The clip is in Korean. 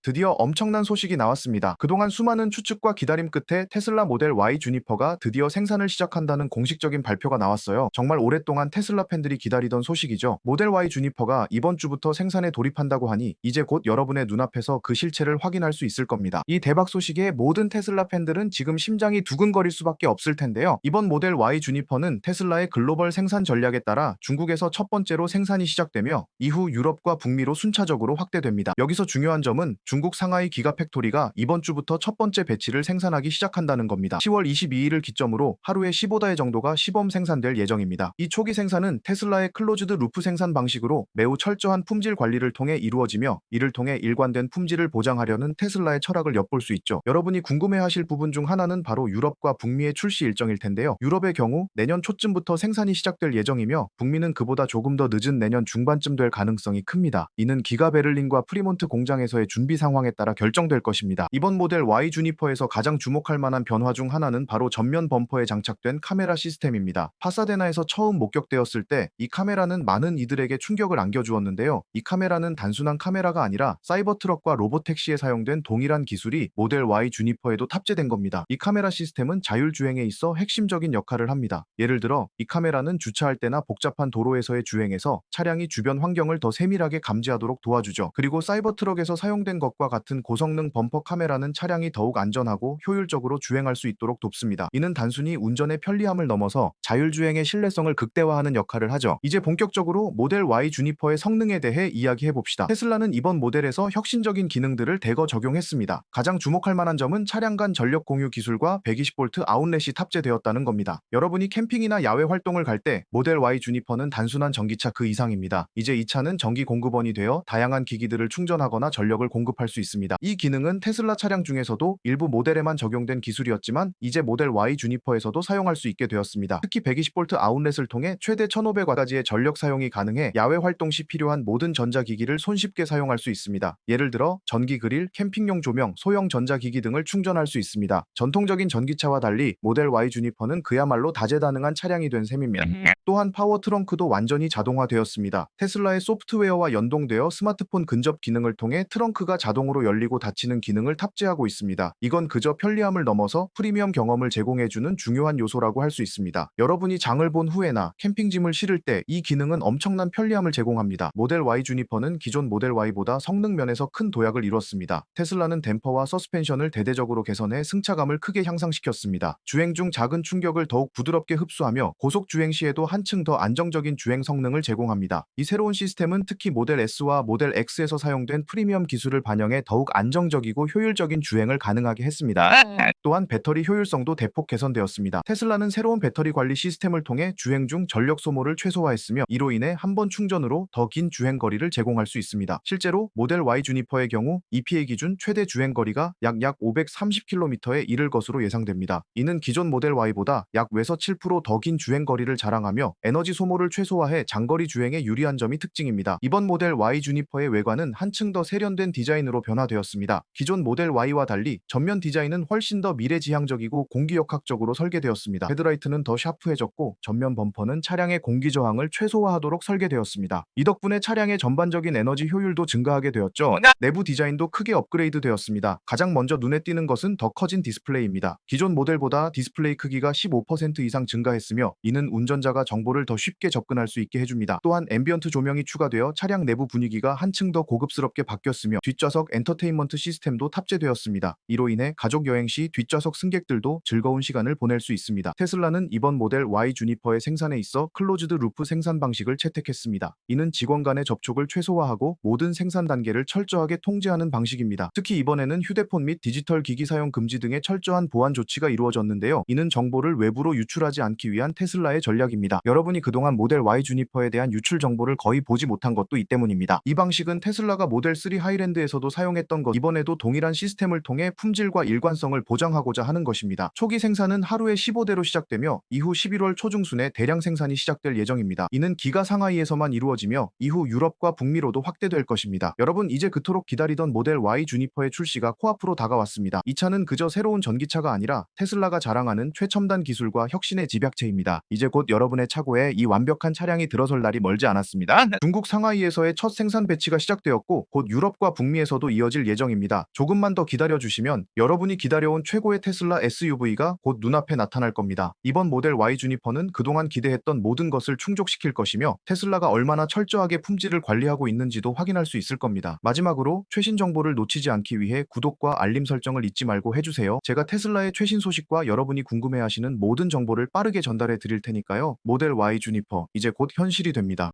드디어 엄청난 소식이 나왔습니다. 그동안 수많은 추측과 기다림 끝에 테슬라 모델 Y 주니퍼가 드디어 생산을 시작한다는 공식적인 발표가 나왔어요. 정말 오랫동안 테슬라 팬들이 기다리던 소식이죠. 모델 Y 주니퍼가 이번 주부터 생산에 돌입한다고 하니 이제 곧 여러분의 눈앞에서 그 실체를 확인할 수 있을 겁니다. 이 대박 소식에 모든 테슬라 팬들은 지금 심장이 두근거릴 수밖에 없을 텐데요. 이번 모델 Y 주니퍼는 테슬라의 글로벌 생산 전략에 따라 중국에서 첫 번째로 생산이 시작되며 이후 유럽과 북미로 순차적으로 확대됩니다. 여기서 중요한 점은 중국 상하이 기가팩토리가 이번 주부터 첫 번째 배치를 생산하기 시작한다는 겁니다. 10월 22일을 기점으로 하루에 15대 정도가 시범 생산될 예정입니다. 이 초기 생산은 테슬라의 클로즈드 루프 생산 방식으로 매우 철저한 품질 관리를 통해 이루어지며 이를 통해 일관된 품질을 보장하려는 테슬라의 철학을 엿볼 수 있죠. 여러분이 궁금해하실 부분 중 하나는 바로 유럽과 북미의 출시 일정일 텐데요. 유럽의 경우 내년 초쯤부터 생산이 시작될 예정이며 북미는 그보다 조금 더 늦은 내년 중반쯤 될 가능성이 큽니다. 이는 기가 베를린과 프리몬트 공장에서의 준비 상황에 따라 결정될 것입니다. 이번 모델 Y 주니퍼에서 가장 주목할 만한 변화 중 하나는 바로 전면 범퍼에 장착된 카메라 시스템입니다. 파사데나에서 처음 목격되었을 때 이 카메라는 많은 이들에게 충격을 안겨주었는데요. 이 카메라는 단순한 카메라가 아니라 사이버 트럭과 로봇 택시에 사용된 동일한 기술이 모델 Y 주니퍼에도 탑재된 겁니다. 이 카메라 시스템은 자율주행에 있어 핵심적인 역할을 합니다. 예를 들어 이 카메라는 주차할 때나 복잡한 도로에서의 주행에서 차량이 주변 환경을 더 세밀하게 감지하도록 도와주죠. 그리고 사이버 트럭에서 사용된 것과 같은 고성능 범퍼 카메라는 차량이 더욱 안전하고 효율적으로 주행할 수 있도록 돕습니다. 이는 단순히 운전의 편리함을 넘어서 자율주행의 신뢰성을 극대화하는 역할을 하죠. 이제 본격적으로 모델 Y 주니퍼의 성능에 대해 이야기해봅시다. 테슬라는 이번 모델에서 혁신적인 기능들을 대거 적용했습니다. 가장 주목할 만한 점은 차량 간 전력 공유 기술과 120V 아웃렛이 탑재되었다는 겁니다. 여러분이 캠핑이나 야외 활동을 갈 때 모델 Y 주니퍼는 단순한 전기차 그 이상입니다. 이제 이 차는 전기 공급원이 되어 다양한 기기들을 충전하거나 전력을 공급할 수 있습니다. 이 기능은 테슬라 차량 중에서도 일부 모델에만 적용된 기술이었지만 이제 모델 Y 주니퍼에서도 사용할 수 있게 되었습니다. 특히 120V 아웃렛을 통해 최대 1500W까지의 전력 사용이 가능해 야외 활동 시 필요한 모든 전자기기를 손쉽게 사용할 수 있습니다. 예를 들어 전기 그릴, 캠핑용 조명, 소형 전자기기 등을 충전할 수 있습니다. 전통적인 전기차와 달리 모델 Y 주니퍼는 그야말로 다재다능한 차량이 된 셈입니다. 또한 파워 트렁크도 완전히 자동화되었습니다. 테슬라의 소프트웨어와 연동되어 스마트폰 근접 기능을 통해 트렁크가 자동으로 열리고 닫히는 기능을 탑재하고 있습니다. 이건 그저 편리함을 넘어서 프리미엄 경험을 제공해주는 중요한 요소라고 할 수 있습니다. 여러분이 장을 본 후에나 캠핑짐을 실을 때 이 기능은 엄청난 편리함을 제공합니다. 모델 Y 주니퍼는 기존 모델 Y보다 성능 면에서 큰 도약을 이뤘습니다. 테슬라는 댐퍼와 서스펜션을 대대적으로 개선해 승차감을 크게 향상시켰습니다. 주행 중 작은 충격을 더욱 부드럽게 흡수하며 고속 주행 시에도 한층 더 안정적인 주행 성능을 제공합니다. 이 새로운 시스템은 특히 모델 S와 모델 X에서 사용된 프리미엄 기술을 반영해 더욱 안정적이고 효율적인 주행을 가능하게 했습니다. 또한 배터리 효율성도 대폭 개선되었습니다. 테슬라는 새로운 배터리 관리 시스템을 통해 주행 중 전력 소모를 최소화했으며 이로 인해 한 번 충전으로 더 긴 주행 거리를 제공할 수 있습니다. 실제로 모델 Y 주니퍼의 경우 EPA 기준 최대 주행 거리가 약 530km에 이를 것으로 예상됩니다. 이는 기존 모델 Y보다 약 외서 7% 더 긴 주행 거리를 자랑하며 에너지 소모를 최소화해 장거리 주행에 유리한 점이 특징입니다. 이번 모델 Y 주니퍼의 외관은 한층 더 세련된 디자인으로 변화되었습니다. 기존 모델 Y와 달리 전면 디자인은 훨씬 더 미래지향적이고 공기역학적으로 설계되었습니다. 헤드라이트는 더 샤프해졌고 전면 범퍼는 차량의 공기 저항을 최소화하도록 설계되었습니다. 이 덕분에 차량의 전반적인 에너지 효율도 증가하게 되었죠. 내부 디자인도 크게 업그레이드 되었습니다. 가장 먼저 눈에 띄는 것은 더 커진 디스플레이입니다. 기존 모델보다 디스플레이 크기가 15% 이상 증가했으며 이는 운전자가 정보를 더 쉽게 접근할 수 있게 해줍니다. 또한 앰비언트 조명이 추가되어 차량 내부 분위기가 한층 더 고급스럽게 바뀌었으며 뒷좌석 엔터테인먼트 시스템도 탑재되었습니다. 이로 인해 가족 여행 시 뒷좌석 승객들도 즐거운 시간을 보낼 수 있습니다. 테슬라는 이번 모델 Y 주니퍼의 생산에 있어 클로즈드 루프 생산 방식을 채택했습니다. 이는 직원 간의 접촉을 최소화하고 모든 생산 단계를 철저하게 통제하는 방식입니다. 특히 이번에는 휴대폰 및 디지털 기기 사용 금지 등의 철저한 보안 조치가 이루어졌는데요. 이는 정보를 외부로 유출하지 않기 위한 테슬라의 전략입니다. 여러분이 그동안 모델 Y 주니퍼에 대한 유출 정보를 거의 보지 못한 것도 이 때문입니다. 이 방식은 테슬라가 모델 3 하이랜드에서도 사용했던 것, 이번에도 동일한 시스템을 통해 품질과 일관성을 보장하고자 하는 것입니다. 초기 생산은 하루에 15대로 시작되며 이후 11월 초중순에 대량 생산이 시작될 예정입니다. 이는 기가 상하이에서만 이루어지며 이후 유럽과 북미로도 확대될 것입니다. 여러분, 이제 그토록 기다리던 모델 Y 주니퍼의 출시가 코앞으로 다가왔습니다. 이 차는 그저 새로운 전기차가 아니라 테슬라가 자랑하는 최첨단 기술과 혁신의 집약체입니다. 이제 곧 여러분의 차고에 이 완벽한 차량이 들어설 날이 멀지 않았습니다. 중국 상하이에서의 첫 생산 배치가 시작되었고 곧 유럽과 북미에서 중국에서도 이어질 예정입니다. 조금만 더 기다려주시면 여러분이 기다려온 최고의 테슬라 SUV가 곧 눈앞에 나타날 겁니다. 이번 모델 Y 주니퍼는 그동안 기대했던 모든 것을 충족시킬 것이며 테슬라가 얼마나 철저하게 품질을 관리하고 있는지도 확인할 수 있을 겁니다. 마지막으로 최신 정보를 놓치지 않기 위해 구독과 알림 설정을 잊지 말고 해주세요. 제가 테슬라의 최신 소식과 여러분이 궁금해하시는 모든 정보를 빠르게 전달해 드릴 테니까요. 모델 Y 주니퍼 이제 곧 현실이 됩니다.